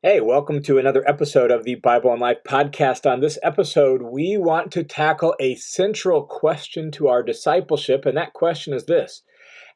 Hey, welcome to another episode of the Bible and Life podcast. On this episode, we want to tackle a central question to our discipleship, and that question is this: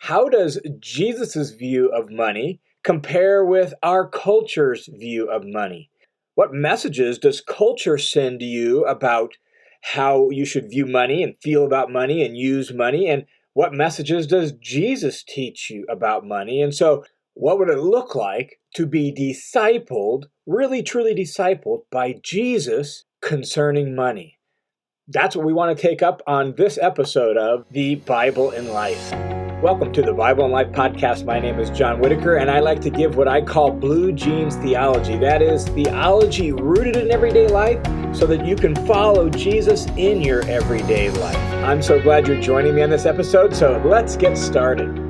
how does Jesus' view of money compare with our culture's view of money? What messages does culture send you about how you should view money and feel about money and use money? And what messages does Jesus teach you about money? And so, what would it look like to be discipled, really truly discipled by Jesus concerning money? That's what we want to take up on this episode of The Bible in Life. Welcome to the Bible in Life podcast. My name is John Whitaker, and I like to give what I call blue jeans theology. That is theology rooted in everyday life so that you can follow Jesus in your everyday life. I'm so glad you're joining me on this episode, so let's get started.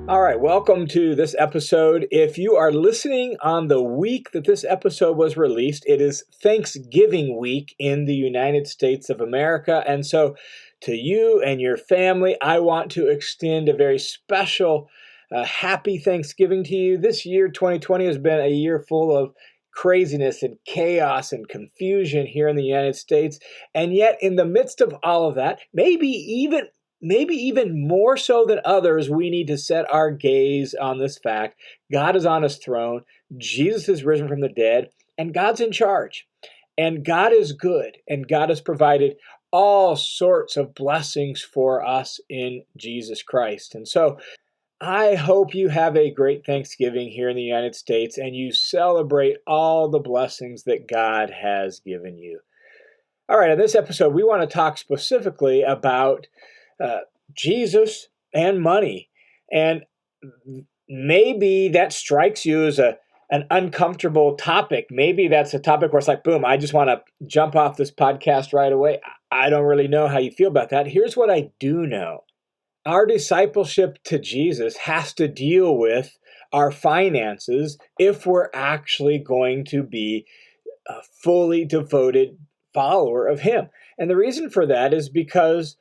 All right, welcome to this episode. If you are listening on the week that this episode was released, it is Thanksgiving week in the United States of America. And so to you and your family, I want to extend a very special, happy Thanksgiving to you. This year, 2020, has been a year full of craziness and chaos and confusion here in the United States. And yet, in the midst of all of that, maybe even more so than others, we need to set our gaze on this fact: God is on his throne, Jesus is risen from the dead, and God's in charge. And God is good, and God has provided all sorts of blessings for us in Jesus Christ. And so I hope you have a great Thanksgiving here in the United States and you celebrate all the blessings that God has given you. All right, in this episode, we want to talk specifically about Jesus and money. And maybe that strikes you as an uncomfortable topic. Maybe that's a topic where it's like, boom, I just want to jump off this podcast right away. I don't really know how you feel about that. Here's what I do know. Our discipleship to Jesus has to deal with our finances if we're actually going to be a fully devoted follower of him. And the reason for that is because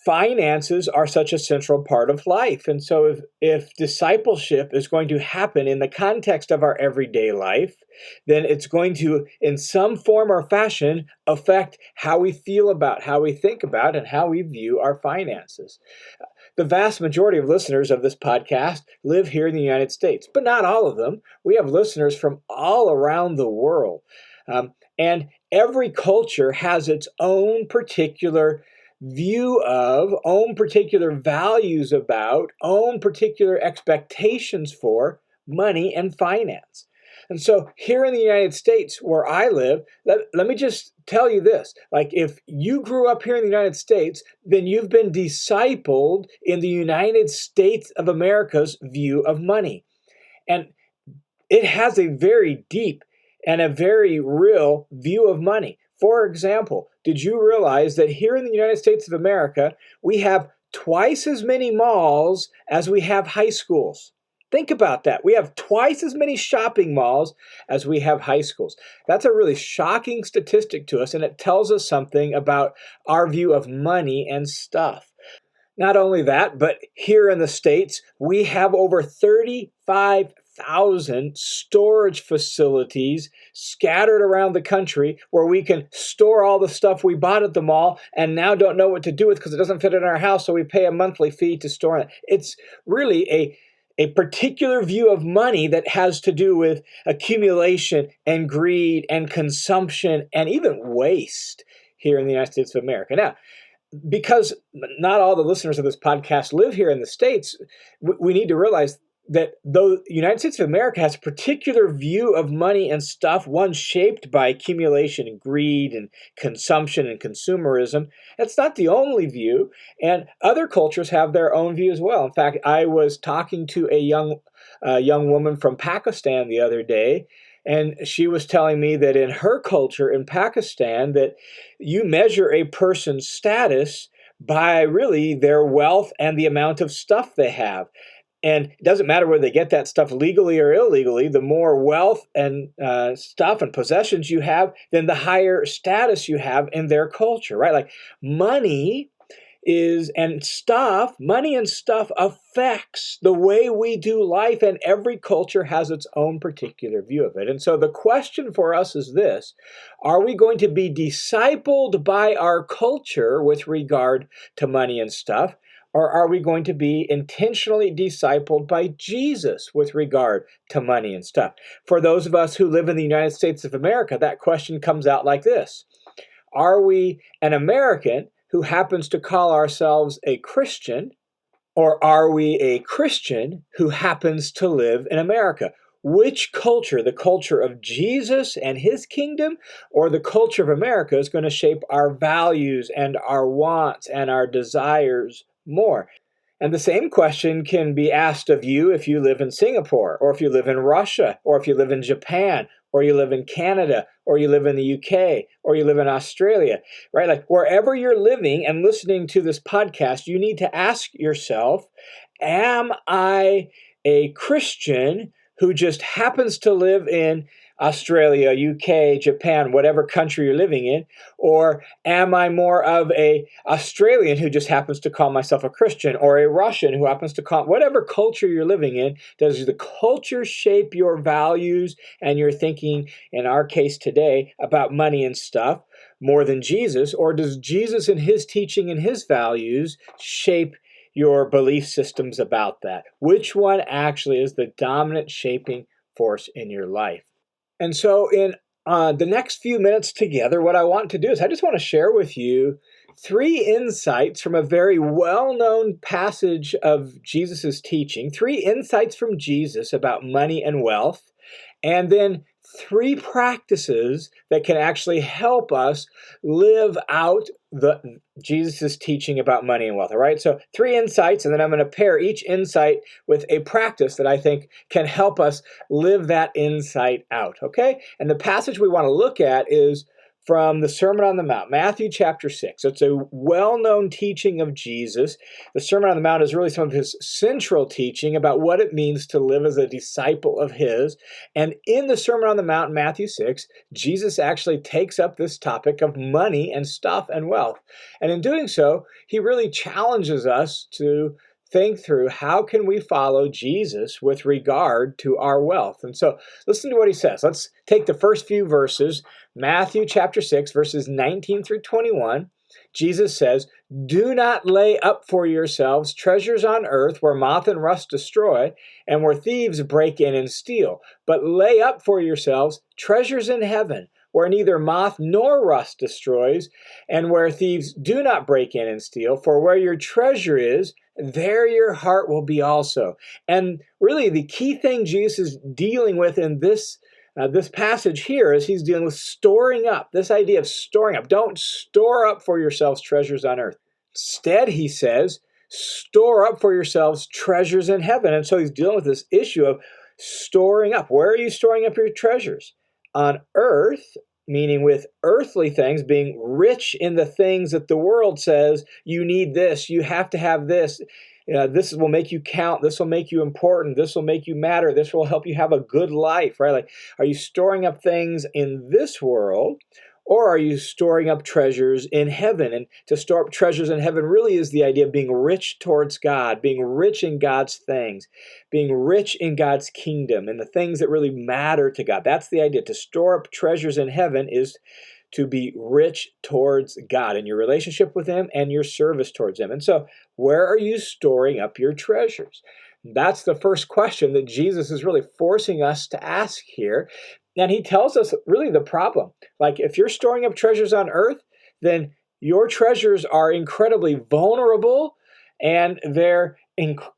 finances are such a central part of life. And so if discipleship is going to happen in the context of our everyday life, then it's going to, in some form or fashion, affect how we feel about, how we think about, and how we view our finances. The vast majority of listeners of this podcast live here in the United States, but not all of them. We have listeners from all around the world. And every culture has its own particular view of, own particular values about, own particular expectations for money and finance. And so here in the United States where I live, let me just tell you this. Like, if you grew up here in the United States, then you've been discipled in the United States of America's view of money. And it has a very deep and a very real view of money. For example, did you realize that here in the United States of America, we have twice as many malls as we have high schools? Think about that. We have twice as many shopping malls as we have high schools. That's a really shocking statistic to us, and it tells us something about our view of money and stuff. Not only that, but here in the States, we have over 35,000 storage facilities scattered around the country where we can store all the stuff we bought at the mall and now don't know what to do with because it doesn't fit in our house, so we pay a monthly fee to store it. It's really a particular view of money that has to do with accumulation and greed and consumption and even waste here in the United States of America. Now, because not all the listeners of this podcast live here in the States, we need to realize that though the United States of America has a particular view of money and stuff, one shaped by accumulation and greed and consumption and consumerism, that's not the only view. And other cultures have their own view as well. In fact, I was talking to a young woman from Pakistan the other day, and she was telling me that in her culture in Pakistan, that you measure a person's status by really their wealth and the amount of stuff they have. And it doesn't matter whether they get that stuff legally or illegally. The more wealth and stuff and possessions you have, then the higher status you have in their culture, right? Like, money and stuff, money and stuff affects the way we do life, and every culture has its own particular view of it. And so the question for us is this: are we going to be discipled by our culture with regard to money and stuff? Or are we going to be intentionally discipled by Jesus with regard to money and stuff? For those of us who live in the United States of America, that question comes out like this: are we an American who happens to call ourselves a Christian, or are we a Christian who happens to live in America? Which culture, the culture of Jesus and his kingdom, or the culture of America, is going to shape our values and our wants and our desires more? And the same question can be asked of you if you live in Singapore, or if you live in Russia, or if you live in Japan, or you live in Canada, or you live in the UK, or you live in Australia, right? Like wherever you're living and listening to this podcast, you need to ask yourself, am I a Christian who just happens to live in Australia, UK, Japan, whatever country you're living in? Or am I more of a Australian who just happens to call myself a Christian, or a Russian who happens to call, whatever culture you're living in? Does the culture shape your values and your thinking, in our case today, about money and stuff more than Jesus? Or does Jesus and his teaching and his values shape your belief systems about that? Which one actually is the dominant shaping force in your life? And so in the next few minutes together, what I want to do is I just want to share with you 3 insights from a very well-known passage of Jesus's teaching, 3 insights from Jesus about money and wealth, and then 3 practices that can actually help us live out Jesus's teaching about money and wealth. All right, so 3 insights, and then I'm going to pair each insight with a practice that I think can help us live that insight out. Okay, and the passage we want to look at is from the Sermon on the Mount, Matthew chapter 6. It's a well-known teaching of Jesus. The Sermon on the Mount is really some of his central teaching about what it means to live as a disciple of his. And in the Sermon on the Mount, Matthew 6, Jesus actually takes up this topic of money and stuff and wealth. And in doing so, he really challenges us to think through how can we follow Jesus with regard to our wealth. And so listen to what he says. Let's take the first few verses, Matthew chapter 6, verses 19 through 21. Jesus says, "Do not lay up for yourselves treasures on earth where moth and rust destroy and where thieves break in and steal, but lay up for yourselves treasures in heaven where neither moth nor rust destroys and where thieves do not break in and steal. For where your treasure is, there your heart will be also." And really the key thing Jesus is dealing with in this passage here is he's dealing with storing up, this idea of storing up. Don't store up for yourselves treasures on earth. Instead, he says, store up for yourselves treasures in heaven. And so he's dealing with this issue of storing up. Where are you storing up your treasures? On earth, meaning with earthly things, being rich in the things that the world says, you need this, you have to have this. This will make you count. This will make you important. This will make you matter. This will help you have a good life, right? Like, are you storing up things in this world, or are you storing up treasures in heaven? And to store up treasures in heaven really is the idea of being rich towards God, being rich in God's things, being rich in God's kingdom and the things that really matter to God. That's the idea. To store up treasures in heaven is to be rich towards God in your relationship with him and your service towards him. And so, where are you storing up your treasures? That's the first question that Jesus is really forcing us to ask here. And he tells us really the problem. Like, if you're storing up treasures on earth, then your treasures are incredibly vulnerable and they're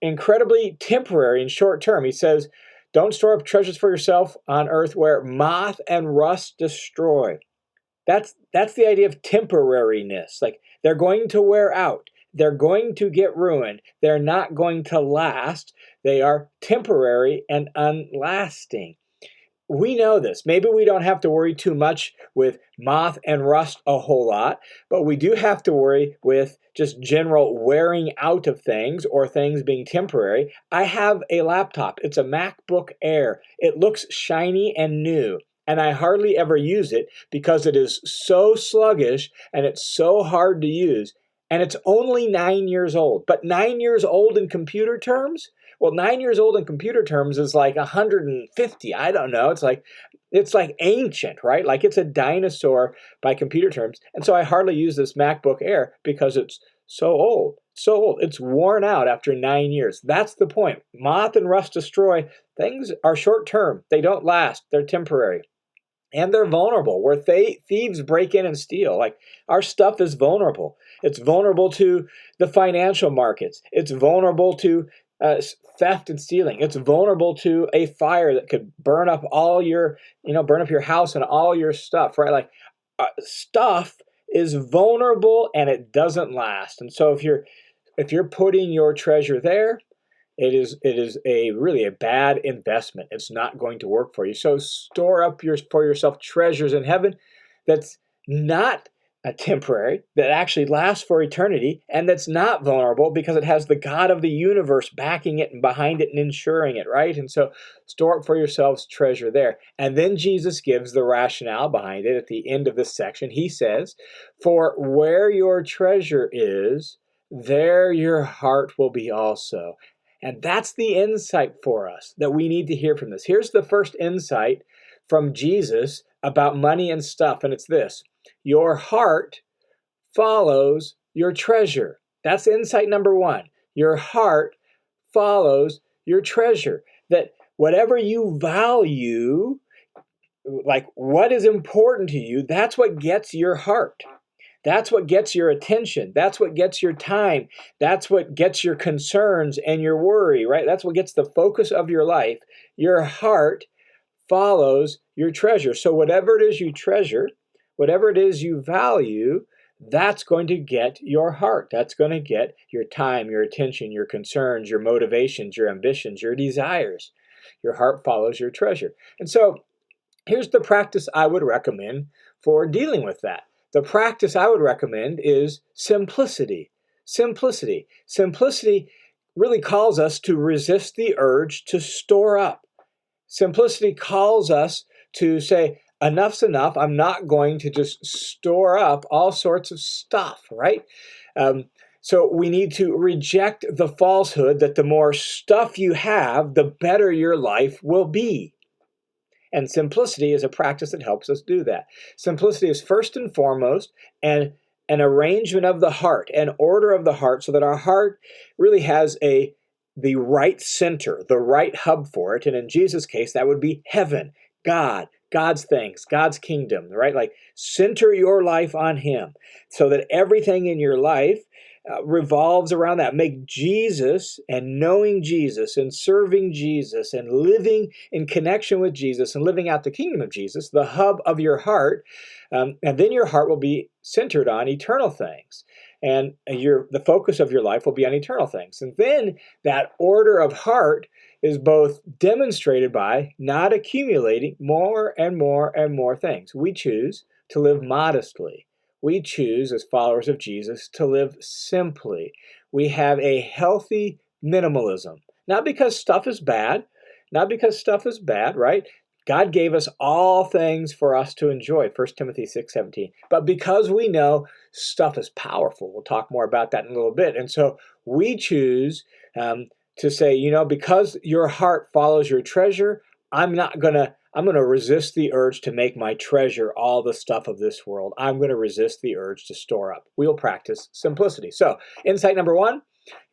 incredibly temporary and short term. He says, don't store up treasures for yourself on earth where moth and rust destroy. That's the idea of temporariness. Like, they're going to wear out. They're going to get ruined. They're not going to last. They are temporary and unlasting. We know this. Maybe we don't have to worry too much with moth and rust a whole lot, but we do have to worry with just general wearing out of things or things being temporary. I have a laptop. It's a MacBook Air. It looks shiny and new, and I hardly ever use it because it is so sluggish and it's so hard to use. and it's only 9 years old. But 9 years old in computer terms? Well, 9 years old in computer terms is like 150. I don't know. It's like ancient, right? Like it's a dinosaur by computer terms. And so I hardly use this MacBook Air because it's so old. So old. It's worn out after 9 years. That's the point. Moth and rust destroy. Things are short term. They don't last. They're temporary. And they're vulnerable, where thieves break in and steal. Like our stuff is vulnerable. It's vulnerable to the financial markets. It's vulnerable to theft and stealing. It's vulnerable to a fire that could burn up burn up your house and all your stuff, right? Like stuff is vulnerable and it doesn't last. And so if you're putting your treasure there, it is really a bad investment. It's not going to work for you. So store up for yourself treasures in heaven that's not temporary, that actually lasts for eternity, and that's not vulnerable because it has the God of the universe backing it and behind it and ensuring it, right? And so store up for yourselves treasure there. And then Jesus gives the rationale behind it at the end of this section. He says, "For where your treasure is, there your heart will be also." And that's the insight for us that we need to hear from this. Here's the first insight from Jesus about money and stuff, and it's this: your heart follows your treasure. That's insight number one. Your heart follows your treasure. That whatever you value, like what is important to you, that's what gets your heart. That's what gets your attention. That's what gets your time. That's what gets your concerns and your worry, right? That's what gets the focus of your life. Your heart follows your treasure. So whatever it is you treasure, whatever it is you value, that's going to get your heart. That's going to get your time, your attention, your concerns, your motivations, your ambitions, your desires. Your heart follows your treasure. And so here's the practice I would recommend for dealing with that. The practice I would recommend is simplicity. Simplicity. Simplicity really calls us to resist the urge to store up. Simplicity calls us to say, enough's enough. I'm not going to just store up all sorts of stuff, right? So we need to reject the falsehood that the more stuff you have, the better your life will be. And simplicity is a practice that helps us do that. Simplicity is first and foremost an arrangement of the heart, an order of the heart, so that our heart really has the right center, the right hub for it. And in Jesus' case, that would be heaven, God, God's things, God's kingdom, right? Like center your life on Him so that everything in your life revolves around that. Make Jesus and knowing Jesus and serving Jesus and living in connection with Jesus and living out the kingdom of Jesus the hub of your heart. And then your heart will be centered on eternal things. And the focus of your life will be on eternal things. And then that order of heart is both demonstrated by not accumulating more and more and more things. We choose to live modestly. We choose, as followers of Jesus, to live simply. We have a healthy minimalism. Not because stuff is bad, right? God gave us all things for us to enjoy, 1 Timothy 6:17. But because we know stuff is powerful, we'll talk more about that in a little bit. And so we choose to say, because your heart follows your treasure, I'm going to resist the urge to make my treasure all the stuff of this world. I'm going to resist the urge to store up. We'll practice simplicity. So, insight number one,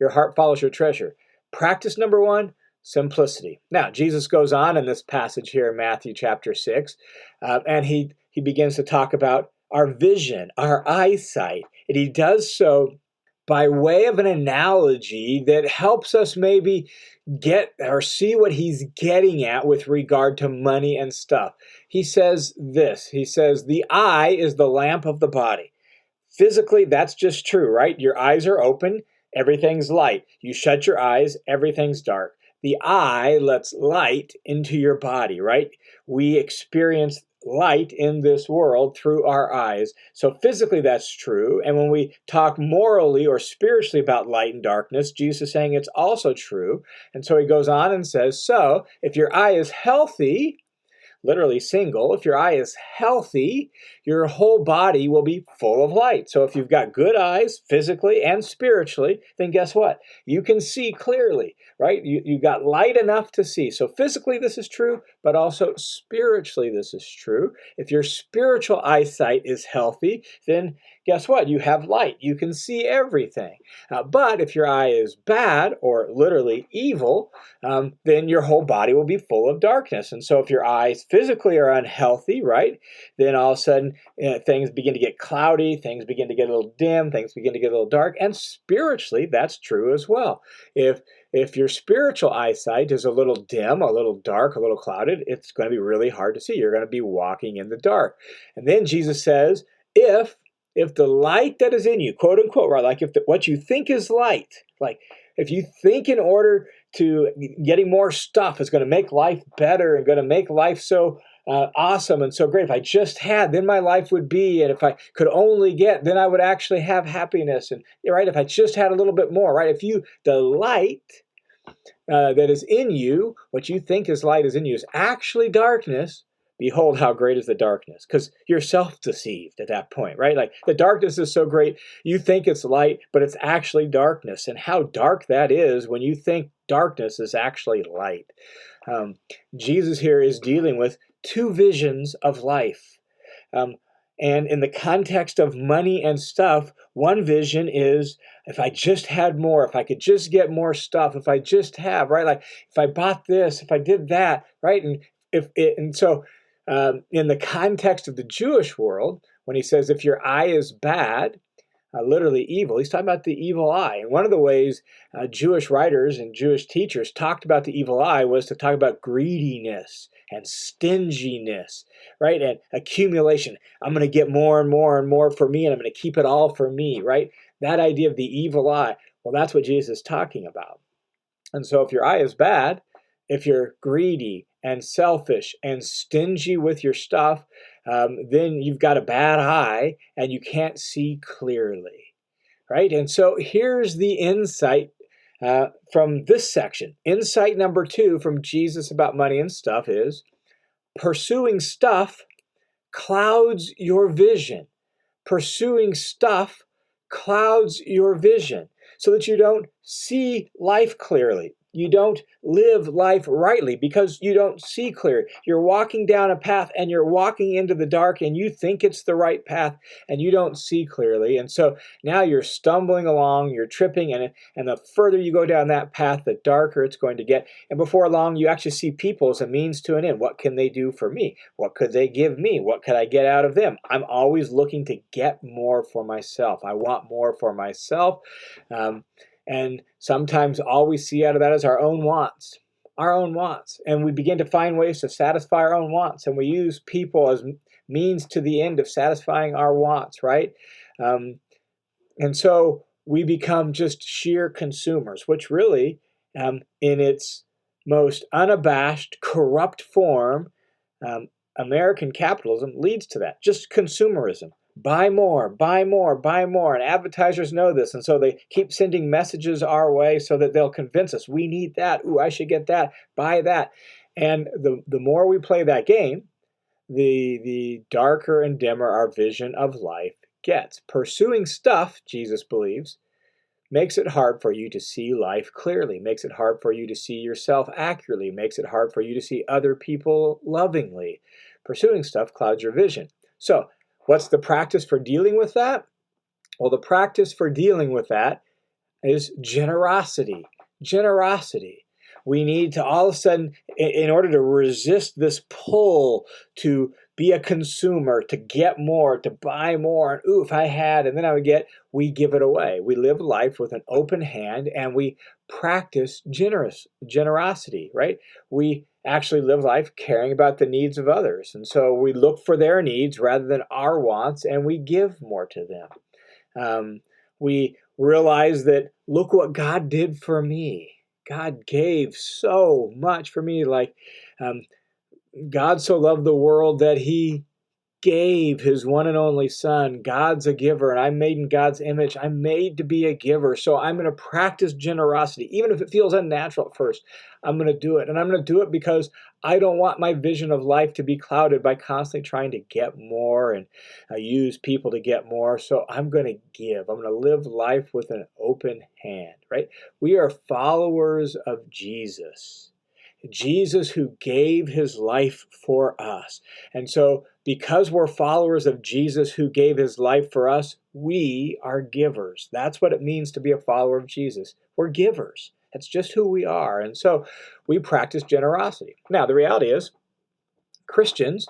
your heart follows your treasure. Practice number one, simplicity. Now, Jesus goes on in this passage here in Matthew chapter 6, and he begins to talk about our vision, our eyesight. And he does so by way of an analogy that helps us maybe get or see what he's getting at with regard to money and stuff. He says this, the eye is the lamp of the body. Physically, that's just true, right? Your eyes are open, everything's light. You shut your eyes, everything's dark. The eye lets light into your body, right? We experience light in this world through our eyes. So physically that's true. And when we talk morally or spiritually about light and darkness, Jesus is saying it's also true. And so he goes on and says, so if your eye is healthy, literally single, if your eye is healthy, your whole body will be full of light. So if you've got good eyes, physically and spiritually, then guess what? You can see clearly, right? You got light enough to see. So physically this is true, but also spiritually this is true. If your spiritual eyesight is healthy, then guess what? You have light. You can see everything. But if your eye is bad or literally evil, then your whole body will be full of darkness. And so if your eyes physically are unhealthy, right, then all of a sudden things begin to get cloudy, things begin to get a little dim, things begin to get a little dark. And spiritually, that's true as well. If your spiritual eyesight is a little dim, a little dark, a little clouded, it's going to be really hard to see. You're going to be walking in the dark. And then Jesus says, if the light that is in you, quote unquote, right, like what you think is light, like if you think in order to getting more stuff is going to make life better and going to make life so awesome and so great. If I just had, then my life would be, and if I could only get, then I would actually have happiness. And right, if I just had a little bit more, right? The light that is in you, what you think is light is in you, is actually darkness. Behold, how great is the darkness, because you're self-deceived at that point, right? Like the darkness is so great, you think it's light, but it's actually darkness. And how dark that is when you think darkness is actually light. Jesus here is dealing with two visions of life. And in the context of money and stuff, one vision is, if I just had more, if I could just get more stuff, if I just have, right? Like if I bought this, if I did that, right? And so in the context of the Jewish world, when he says if your eye is bad, literally evil, he's talking about the evil eye. And one of the ways Jewish writers and Jewish teachers talked about the evil eye was to talk about greediness and stinginess, right? And accumulation. I'm going to get more and more and more for me, and I'm going to keep it all for me, right? That idea of the evil eye, well, that's what Jesus is talking about. And so if your eye is bad, if you're greedy and selfish and stingy with your stuff, then you've got a bad eye and you can't see clearly, right? And so here's the insight from this section. Insight number 2 from Jesus about money and stuff is, pursuing stuff clouds your vision. Pursuing stuff clouds your vision so that you don't see life clearly. You don't live life rightly because you don't see clear. You're walking down a path and you're walking into the dark and you think it's the right path and you don't see clearly. And so now you're stumbling along, you're tripping, and the further you go down that path, the darker it's going to get. And before long, you actually see people as a means to an end. What can they do for me? What could they give me? What could I get out of them? I'm always looking to get more for myself. I want more for myself. And sometimes all we see out of that is our own wants. And we begin to find ways to satisfy our own wants. And we use people as means to the end of satisfying our wants, right? And so we become just sheer consumers, which really, in its most unabashed, corrupt form, American capitalism leads to that. Just consumerism. Buy more, buy more, buy more. And advertisers know this. And so they keep sending messages our way so that they'll convince us, we need that. Ooh, I should get that. Buy that. And the more we play that game, the darker and dimmer our vision of life gets. Pursuing stuff, Jesus believes, makes it hard for you to see life clearly, makes it hard for you to see yourself accurately, makes it hard for you to see other people lovingly. Pursuing stuff clouds your vision. So, what's the practice for dealing with that? Well, the practice for dealing with that is generosity. Generosity. We need to all of a sudden, in order to resist this pull to be a consumer, to get more, to buy more, and ooh, if I had, and then I would get, we give it away. We live life with an open hand and we practice generosity, right? We actually live life caring about the needs of others. And so we look for their needs rather than our wants, and we give more to them. We realize that, look what God did for me. God gave so much for me. Like, God so loved the world that he gave his one and only son. God's a giver, and I'm made in God's image. I'm made to be a giver. So I'm going to practice generosity, even if it feels unnatural at first. I'm going to do it. And I'm going to do it because I don't want my vision of life to be clouded by constantly trying to get more and use people to get more. So I'm going to give. I'm going to live life with an open hand, right? We are followers of Jesus. Jesus who gave his life for us. And so because we're followers of Jesus who gave his life for us, we are givers. That's what it means to be a follower of Jesus. We're givers. That's just who we are. And so we practice generosity. Now, the reality is Christians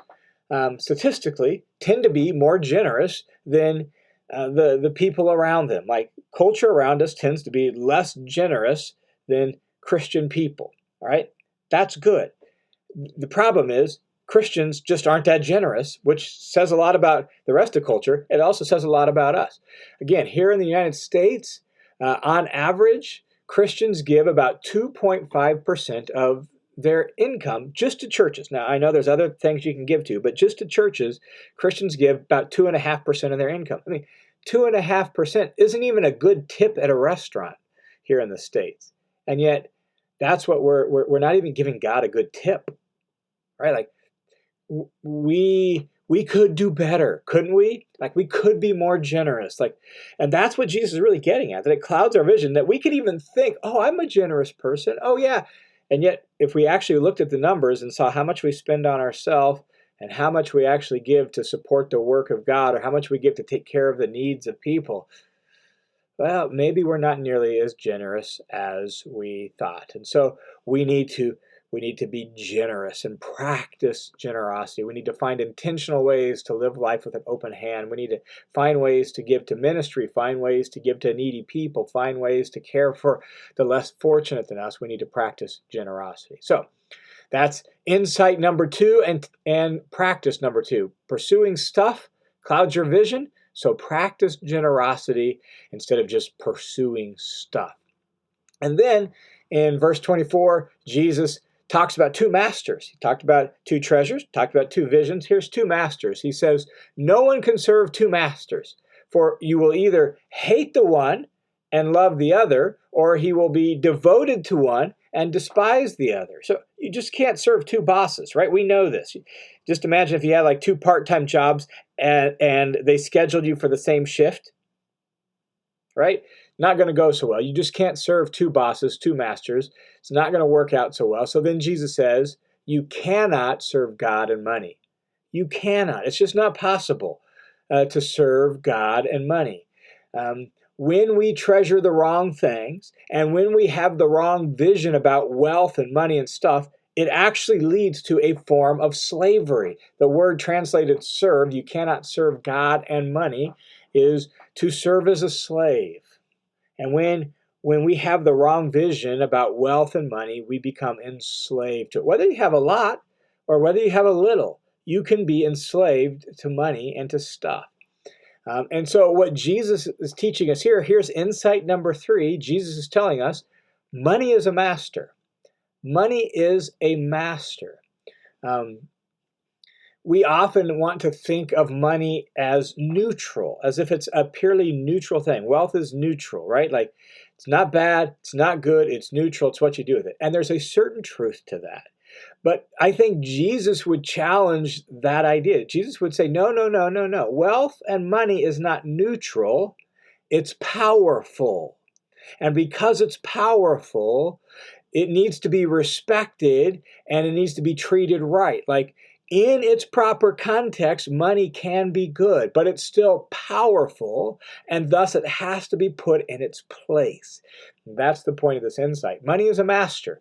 statistically tend to be more generous than the people around them. Like culture around us tends to be less generous than Christian people. All right? That's good. The problem is Christians just aren't that generous, which says a lot about the rest of culture. It also says a lot about us. Again, here in the United States, on average, Christians give about 2.5% of their income just to churches. Now, I know there's other things you can give to, but just to churches, Christians give about 2.5% of their income. I mean, 2.5% isn't even a good tip at a restaurant here in the States. And yet, that's what we're not even giving God a good tip, right? Like we could do better, couldn't we? Like we could be more generous. Like, and that's what Jesus is really getting at, that it clouds our vision, that we could even think, oh, I'm a generous person. Oh yeah. And yet if we actually looked at the numbers and saw how much we spend on ourselves and how much we actually give to support the work of God, or how much we give to take care of the needs of people, well, maybe we're not nearly as generous as we thought. And so we need to be generous and practice generosity. We need to find intentional ways to live life with an open hand. We need to find ways to give to ministry, find ways to give to needy people, find ways to care for the less fortunate than us. We need to practice generosity. So that's insight number 2 and practice number 2. Pursuing stuff clouds your vision. So practice generosity instead of just pursuing stuff. And then in verse 24, Jesus talks about 2 masters. He talked about 2 treasures, talked about 2 visions. Here's 2 masters. He says, no one can serve 2 masters, for you will either hate the one and love the other, or he will be devoted to one and despise the other. So you just can't serve 2 bosses, right? We know this. Just imagine if you had like 2 part-time jobs and they scheduled you for the same shift, right? Not going to go so well. You just can't serve 2 bosses, 2 masters. It's not going to work out so well. So then Jesus says, you cannot serve God and money. You cannot. It's just not possible to serve God and money. When we treasure the wrong things and when we have the wrong vision about wealth and money and stuff, it actually leads to a form of slavery. The word translated serve, you cannot serve God and money, is to serve as a slave. And when we have the wrong vision about wealth and money, we become enslaved to it. Whether you have a lot or whether you have a little, you can be enslaved to money and to stuff. And so what Jesus is teaching us here, here's insight number 3. Jesus is telling us money is a master. Money is a master. We often want to think of money as neutral, as if it's a purely neutral thing. Wealth is neutral, right? Like it's not bad, it's not good, it's neutral, it's what you do with it. And there's a certain truth to that. But I think Jesus would challenge that idea. Jesus would say, no, no, no, no, no. Wealth and money is not neutral, it's powerful. And because it's powerful, it needs to be respected and it needs to be treated right. Like in its proper context, money can be good, but it's still powerful, and thus it has to be put in its place. That's the point of this insight. Money is a master,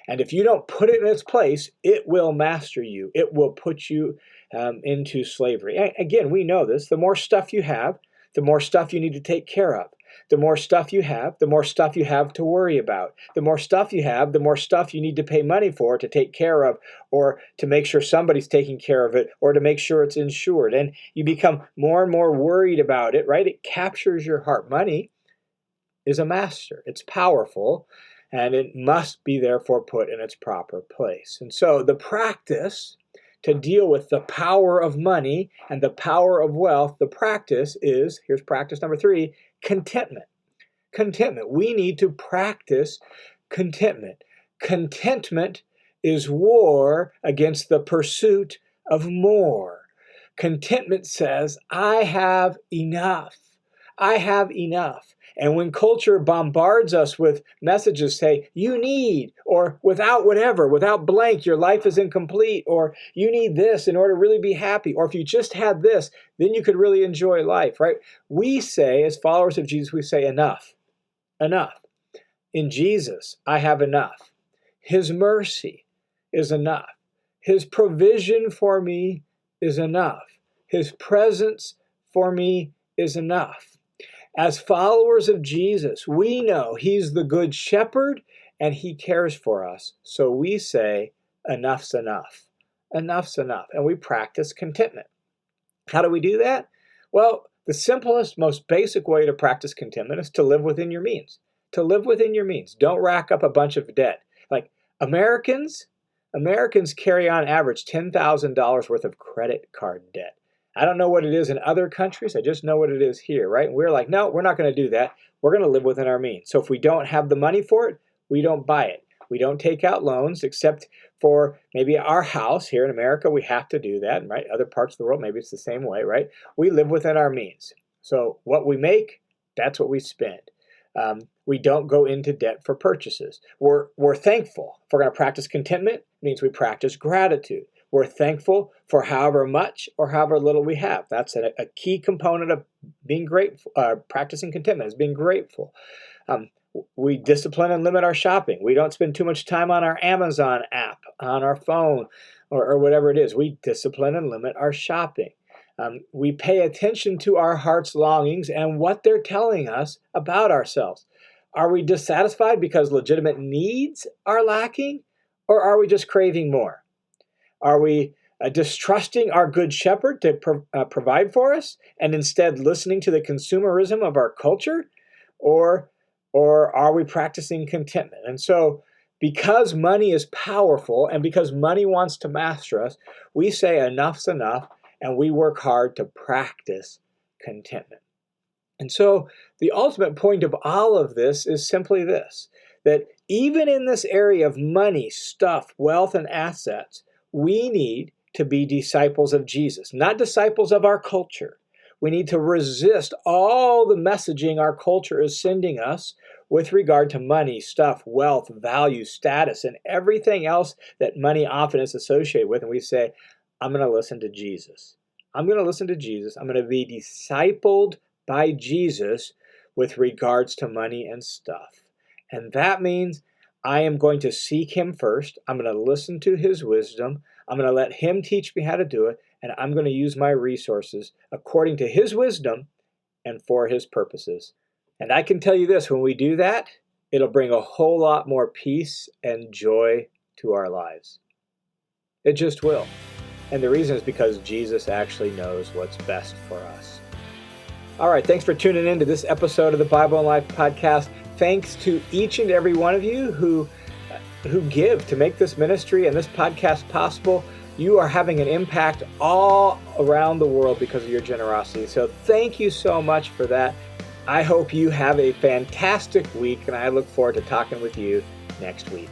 and if you don't put it in its place, it will master you. It will put you into slavery. And again, we know this. The more stuff you have, the more stuff you need to take care of. The more stuff you have, the more stuff you have to worry about. The more stuff you have, the more stuff you need to pay money for, to take care of, or to make sure somebody's taking care of it, or to make sure it's insured. And you become more and more worried about it, right? It captures your heart. Money is a master. It's powerful, and it must be therefore put in its proper place. And so the practice to deal with the power of money and the power of wealth, the practice is, here's practice number 3, contentment. Contentment. We need to practice contentment. Contentment is war against the pursuit of more. Contentment says, I have enough. I have enough. And when culture bombards us with messages say, you need, or without whatever, without blank, your life is incomplete, or you need this in order to really be happy, or if you just had this, then you could really enjoy life, right? We say, as followers of Jesus, we say enough. Enough. In Jesus, I have enough. His mercy is enough. His provision for me is enough. His presence for me is enough. As followers of Jesus, we know He's the good shepherd and He cares for us. So we say, enough's enough. Enough's enough. And we practice contentment. How do we do that? Well, the simplest, most basic way to practice contentment is to live within your means. To live within your means. Don't rack up a bunch of debt. Like Americans carry on average $10,000 worth of credit card debt. I don't know what it is in other countries. I just know what it is here, right? And we're like, no, we're not going to do that. We're going to live within our means. So if we don't have the money for it, we don't buy it. We don't take out loans except for maybe our house here in America. We have to do that, right? Other parts of the world, maybe it's the same way, right? We live within our means. So what we make, that's what we spend. We don't go into debt for purchases. We're thankful. If we're going to practice contentment, it means we practice gratitude. We're thankful for however much or however little we have. That's a key component of being grateful. Practicing contentment is being grateful. We discipline and limit our shopping. We don't spend too much time on our Amazon app, on our phone, or whatever it is. We discipline and limit our shopping. We pay attention to our heart's longings and what they're telling us about ourselves. Are we dissatisfied because legitimate needs are lacking, or are we just craving more? Are we distrusting our good shepherd to provide for us and instead listening to the consumerism of our culture? Or are we practicing contentment? And so because money is powerful and because money wants to master us, we say enough's enough and we work hard to practice contentment. And so the ultimate point of all of this is simply this, that even in this area of money, stuff, wealth, and assets, we need to be disciples of Jesus, not disciples of our culture. We need to resist all the messaging our culture is sending us with regard to money, stuff, wealth, value, status, and everything else that money often is associated with. And we say, I'm going to listen to Jesus. I'm going to listen to Jesus. I'm going to be discipled by Jesus with regards to money and stuff. And that means I am going to seek Him first. I'm going to listen to His wisdom. I'm going to let Him teach me how to do it. And I'm going to use my resources according to His wisdom and for His purposes. And I can tell you this, when we do that, it'll bring a whole lot more peace and joy to our lives. It just will. And the reason is because Jesus actually knows what's best for us. All right, thanks for tuning in to this episode of the Bible and Life podcast. Thanks to each and every one of you who give to make this ministry and this podcast possible. You are having an impact all around the world because of your generosity. So thank you so much for that. I hope you have a fantastic week, and I look forward to talking with you next week.